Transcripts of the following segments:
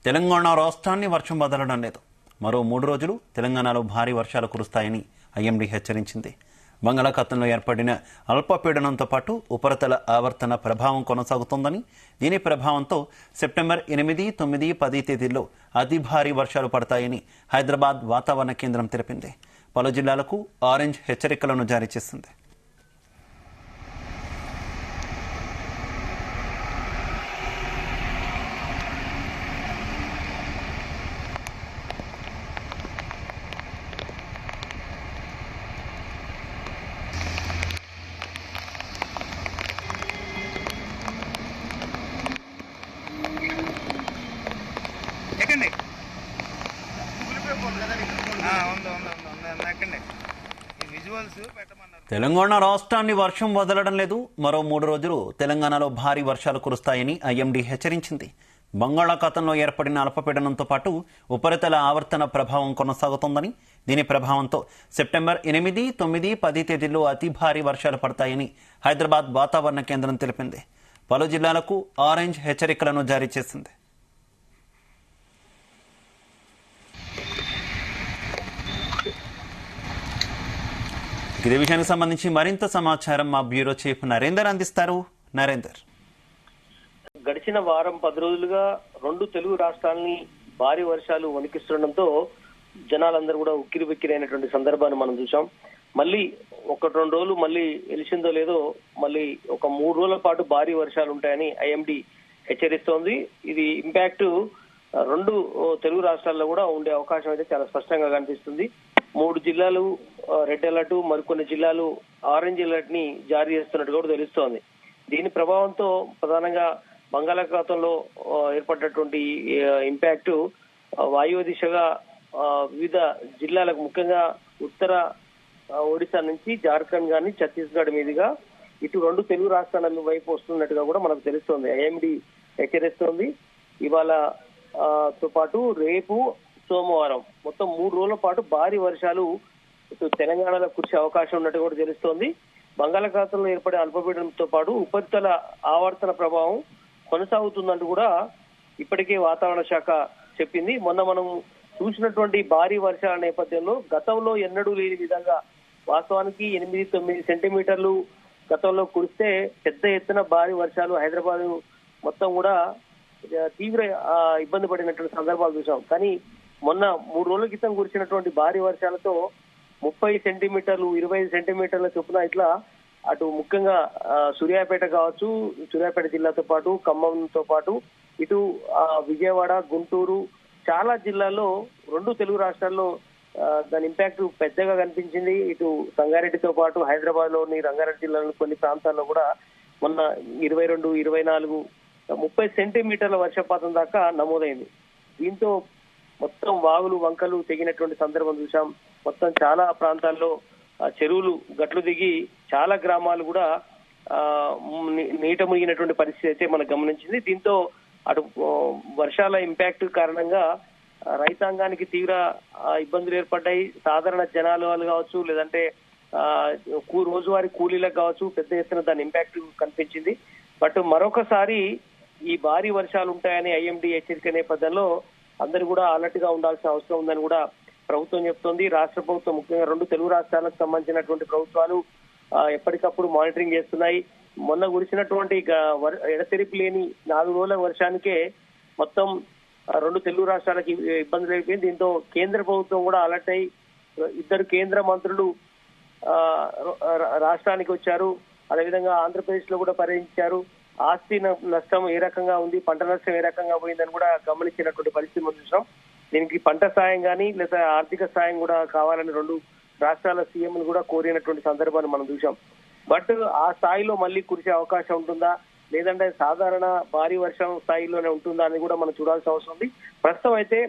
తెలంగాణ రాష్ట్రాన్ని వర్షం వదలడం లేదు. మరో 3 రోజులు తెలంగాణలో భారీ వర్షాలు కురుస్తాయని ఐఎండీ హెచ్చరించింది. బంగాళాఖాతంలో ఏర్పడిన అల్పపీడనంతో పాటు ఉపరితల ఆవర్తన ప్రభావం కొనసాగుతోందని, దీని ప్రభావంతో సెప్టెంబర్ 8, 9, 10 తేదీల్లో అతి భారీ వర్షాలు పడతాయని హైదరాబాద్ వాతావరణ కేంద్రం తెలిపింది. పలు జిల్లాలకు ఆరెంజ్ హెచ్చరికలను జారీ చేసింది. తెలంగాణ రాష్ట్రాన్ని వర్షం వదలడం లేదు. మరో 3 రోజులు తెలంగాణలో భారీ వర్షాలు కురుస్తాయని ఐఎండీ హెచ్చరించింది. బంగాళాఖాతంలో ఏర్పడిన అల్పపీడనంతో పాటు ఉపరితల ఆవర్తన ప్రభావం కొనసాగుతోందని, దీని ప్రభావంతో సెప్టెంబర్ 8, 9, 10 తేదీల్లో అతి భారీ వర్షాలు పడతాయని హైదరాబాద్ వాతావరణ కేంద్రం తెలిపింది. పలు జిల్లాలకు ఆరెంజ్ హెచ్చరికలను జారీ చేసింది. ఇదే విషయానికి సంబంధించి మరింత సమాచారం మా బ్యూరో చీఫ్ నరేందర్ అందిస్తారు. నరేందర్, గడిచిన వారం 10 రోజులుగా 2 తెలుగు రాష్ట్రాలని భారీ వర్షాలు వణికిస్తుండటంతో జనాలందరూ కూడా ఉక్కిరిబిక్కిరైనటువంటి సందర్భాన్ని మనం చూసాం. మళ్ళీ 1-2 రోజులు మళ్ళీ వెలిసిందో లేదో మళ్ళీ ఒక 3 రోజుల పాటు భారీ వర్షాలు ఉంటాయని ఐఎండీ హెచ్చరిస్తోంది. ఇది ఇంపాక్ట్ 2 తెలుగు రాష్ట్రాల్లో కూడా ఉండే అవకాశం అయితే చాలా స్పష్టంగా కనిపిస్తుంది. 3 జిల్లాలు రెడ్ అలర్ట్, మరికొన్ని జిల్లాలు ఆరెంజ్ అలర్ట్ ని జారీ చేస్తున్నట్టు కూడా తెలుస్తోంది. దీని ప్రభావంతో ప్రధానంగా బంగాళాఖాతంలో ఏర్పడినటువంటి ఇంపాక్ట్ వాయువ్య దిశగా వివిధ జిల్లాలకు, ముఖ్యంగా ఉత్తర ఒడిశా నుంచి జార్ఖండ్ గాని ఛత్తీస్గఢ్ మీదుగా ఇటు 2 తెలుగు రాష్ట్రాల వైపు వస్తున్నట్టుగా కూడా మనకు తెలుస్తోంది. ఐఎండీ హెచ్చరిస్తోంది. ఇవాళ తో పాటు రేపు సోమవారం మొత్తం 3 రోజుల పాటు భారీ వర్షాలు ఇటు తెలంగాణలో కురిసే అవకాశం ఉన్నట్టు కూడా తెలుస్తోంది. బంగాళాఖాతంలో ఏర్పడే అల్పపీడనంతో పాటు ఉపరితల ఆవర్తన ప్రభావం కొనసాగుతుందంటూ కూడా ఇప్పటికే వాతావరణ శాఖ చెప్పింది. మొన్న మనం చూసినటువంటి భారీ వర్షాల నేపథ్యంలో గతంలో ఎన్నడూ లేని విధంగా వాస్తవానికి 8-9 సెంటీమీటర్లు గతంలో కురిస్తే పెద్ద ఎత్తున భారీ వర్షాలు హైదరాబాద్ మొత్తం కూడా తీవ్ర ఇబ్బంది పడినటువంటి సందర్భాలు చూసాం. కానీ మొన్న 3 రోజుల క్రితం కురిసినటువంటి భారీ వర్షాలతో 30 సెంటీమీటర్లు, 25 సెంటీమీటర్ల చొప్పున ఇట్లా అటు ముఖ్యంగా సూర్యాపేట కావచ్చు, సూర్యాపేట జిల్లాతో పాటు ఖమ్మంతో పాటు ఇటు విజయవాడ, గుంటూరు చాలా జిల్లాల్లో 2 తెలుగు రాష్ట్రాల్లో దాని ఇంపాక్ట్ పెద్దగా కనిపించింది. ఇటు సంగారెడ్డితో పాటు హైదరాబాద్ లోని రంగారెడ్డి జిల్లాలో కొన్ని ప్రాంతాల్లో కూడా మొన్న 22, 24, 30 సెంటీమీటర్ల వర్షపాతం దాకా నమోదైంది. దీంతో మొత్తం వాగులు వంకలు తెగినటువంటి సందర్భం చూసాం. మొత్తం చాలా ప్రాంతాల్లో చెరువులు గట్లు దిగి చాలా గ్రామాలు కూడా నీట మునిగినటువంటి పరిస్థితి అయితే మనం గమనించింది. దీంతో అటు వర్షాల ఇంపాక్ట్ కారణంగా రైతాంగానికి తీవ్ర ఇబ్బందులు ఏర్పడ్డాయి. సాధారణ జనాలు కావచ్చు, లేదంటే రోజువారీ కూలీలకు కావచ్చు పెద్ద ఎత్తున దాని ఇంపాక్ట్ కనిపించింది. బట్ మరొకసారి ఈ భారీ వర్షాలు ఉంటాయని ఐఎండీ హెచ్చరిక నేపథ్యంలో అందరూ కూడా అలర్ట్ గా ఉండాల్సిన అవసరం ఉందని కూడా ప్రభుత్వం చెప్తోంది. రాష్ట్ర ప్రభుత్వం ముఖ్యంగా 2 తెలుగు రాష్ట్రాలకు సంబంధించినటువంటి ప్రభుత్వాలు ఎప్పటికప్పుడు మానిటరింగ్ చేస్తున్నాయి. మొన్న కురిసినటువంటి ఎడతెరిపి లేని 4 రోజుల వర్షానికే మొత్తం 2 తెలుగు రాష్ట్రాలకు ఇబ్బందులు అయిపోయింది. దీంతో కేంద్ర ప్రభుత్వం కూడా అలర్ట్ అయి 2 కేంద్ర మంత్రులు రాష్ట్రానికి వచ్చారు. అదేవిధంగా ఆంధ్రప్రదేశ్ లో కూడా పర్యటించారు. ఆస్తి నష్టం ఏ రకంగా ఉంది, పంట నష్టం ఏ రకంగా పోయిందని కూడా గమనించినటువంటి పరిస్థితి మనం చూసాం. దీనికి పంట సాయం కానీ లేదా ఆర్థిక సాయం కూడా కావాలని 2 రాష్ట్రాల సీఎంలు కూడా కోరినటువంటి సందర్భాన్ని మనం చూసాం. బట్ ఆ స్థాయిలో మళ్ళీ కురిసే అవకాశం ఉంటుందా, లేదంటే సాధారణ భారీ వర్షం స్థాయిలోనే ఉంటుందా అని కూడా మనం చూడాల్సిన అవసరం ఉంది. ప్రస్తుతం అయితే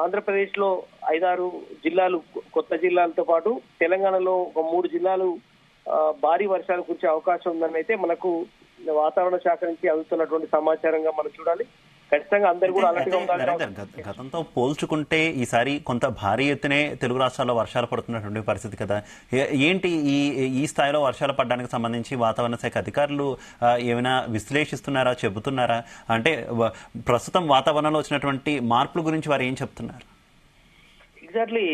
ఆంధ్రప్రదేశ్ లో 5-6 జిల్లాలు, కొత్త జిల్లాలతో పాటు తెలంగాణలో ఒక 3 జిల్లాలు భారీ వర్షాలు కురిసే అవకాశం ఉందని అయితే మనకు వాతావరణ శాఖ నుంచి అందుతున్నటువంటి సమాచారంగా మనం చూడాలి. ఖచ్చితంగా అందరు కూడా అలర్ట్ గా అయితే ఉండాలి. నరేందర్, గతంతో పోల్చుకుంటే ఈసారి కొంత భారీ ఎత్తునే తెలుగు రాష్ట్రాల్లో వర్షాలు పడుతున్నటువంటి పరిస్థితి కదా. ఏంటి ఈ ఈ స్థాయిలో వర్షాలు పడడానికి సంబంధించి వాతావరణ శాఖ అధికారులు ఏమైనా విశ్లేషిస్తున్నారా, చెబుతున్నారా? అంటే ప్రస్తుతం వాతావరణంలో వచ్చినటువంటి మార్పుల గురించి వారు ఏం చెప్తున్నారు? ఎగ్జాక్ట్లీ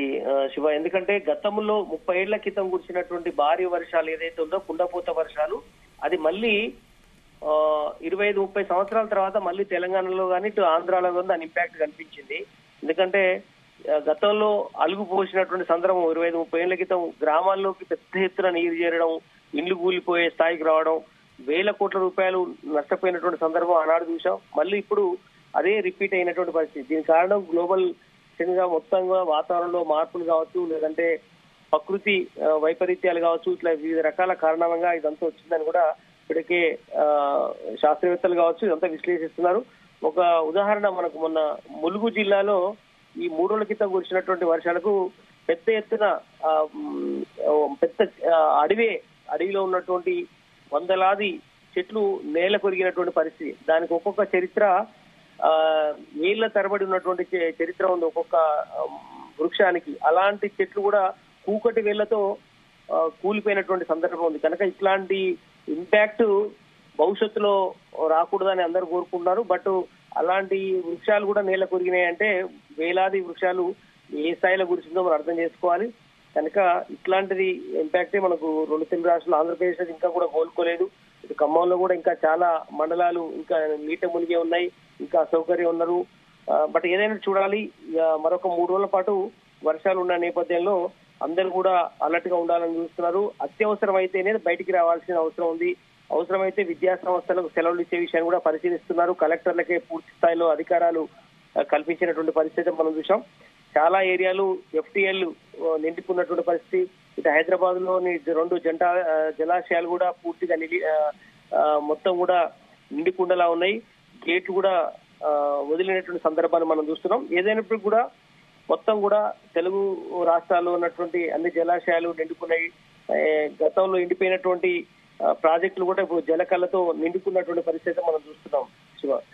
శివ, ఎందుకంటే గతంలో 30 ఏళ్ల క్రితం కురిసినటువంటి భారీ వర్షాలు ఏదైతే ఉందో కుండపోత వర్షాలు, అది మళ్ళీ 25-30 సంవత్సరాల తర్వాత మళ్ళీ తెలంగాణలో కానీ ఇటు ఆంధ్రాలో కానీ దాని ఇంపాక్ట్ కనిపించింది. ఎందుకంటే గతంలో అలుగు పోసినటువంటి సందర్భం 25-30 ఏళ్ల క్రితం గ్రామాల్లోకి పెద్ద ఎత్తున నీరు చేరడం, ఇండ్లు కూలిపోయే స్థాయికి రావడం, వేల కోట్ల రూపాయలు నష్టపోయినటువంటి సందర్భం ఆనాడు చూసాం. మళ్ళీ ఇప్పుడు అదే రిపీట్ అయినటువంటి పరిస్థితి. దీనికి కారణం గ్లోబల్ గా మొత్తంగా వాతావరణంలో మార్పులు కావచ్చు, లేదంటే ప్రకృతి వైపరీత్యాలు కావచ్చు, ఇట్లా వివిధ రకాల కారణంగా ఇదంతా వచ్చిందని కూడా ఇప్పటికే శాస్త్రవేత్తలు కావచ్చు ఇదంతా విశ్లేషిస్తున్నారు. ఒక ఉదాహరణ, మనకు మొన్న ములుగు జిల్లాలో ఈ 3 రోజుల క్రితం కురిసినటువంటి వర్షాలకు పెద్ద ఎత్తున పెద్ద అడవిలో ఉన్నటువంటి వందలాది చెట్లు నేల కొరిగినటువంటి పరిస్థితి. దానికి ఒక్కొక్క చరిత్ర, ఏళ్ల తరబడి ఉన్నటువంటి చరిత్ర ఉంది ఒక్కొక్క వృక్షానికి. అలాంటి చెట్లు కూడా కూకటి వేళ్లతో కూలిపోయినటువంటి సందర్భం ఉంది. కనుక ఇట్లాంటి ఇంపాక్ట్ భవిష్యత్తులో రాకూడదని అందరూ కోరుకుంటున్నారు. బట్ అలాంటి వృక్షాలు కూడా నేల కొరిగినాయంటే వేలాది వృక్షాలు ఏ స్థాయిలో కురిసిందో మనం అర్థం చేసుకోవాలి. కనుక ఇట్లాంటిది ఇంపాక్టే మనకు 2 తెలుగు రాష్ట్రాలు, ఆంధ్రప్రదేశ్ ఇంకా కూడా కోలుకోలేదు. ఇటు ఖమ్మంలో కూడా ఇంకా చాలా మండలాలు ఇంకా నీట మునిగే ఉన్నాయి, ఇంకా అసౌకర్యం ఉన్నారు. బట్ ఏదైనా చూడాలి, మరొక 3 రోజుల పాటు వర్షాలు ఉన్న నేపథ్యంలో అందరూ కూడా అలర్ట్ గా ఉండాలని చూస్తున్నారు. అత్యవసరం అయితేనే బయటికి రావాల్సిన అవసరం ఉంది. అవసరమైతే విద్యా సంస్థలకు సెలవులు ఇచ్చే విషయాన్ని కూడా పరిశీలిస్తున్నారు. కలెక్టర్లకే పూర్తి స్థాయిలో అధికారాలు కల్పించినటువంటి పరిస్థితి మనం చూసాం. చాలా ఏరియాలు FTL నిండుకున్నటువంటి పరిస్థితి. ఇటు హైదరాబాద్ లోని 2 జలాశయాలు కూడా పూర్తిగా మొత్తం కూడా నిండుకుండలా ఉన్నాయి. గేట్లు కూడా వదిలినటువంటి సందర్భాన్ని మనం చూస్తున్నాం. ఏదైనప్పుడు కూడా మొత్తం కూడా తెలుగు రాష్ట్రాల్లో ఉన్నటువంటి అన్ని జలాశయాలు నిండుకున్నాయి. గతంలో ఎండిపోయినటువంటి ప్రాజెక్టులు కూడా ఇప్పుడు జలకళతో నిండుకున్నటువంటి పరిస్థితి మనం చూస్తున్నాం శివ.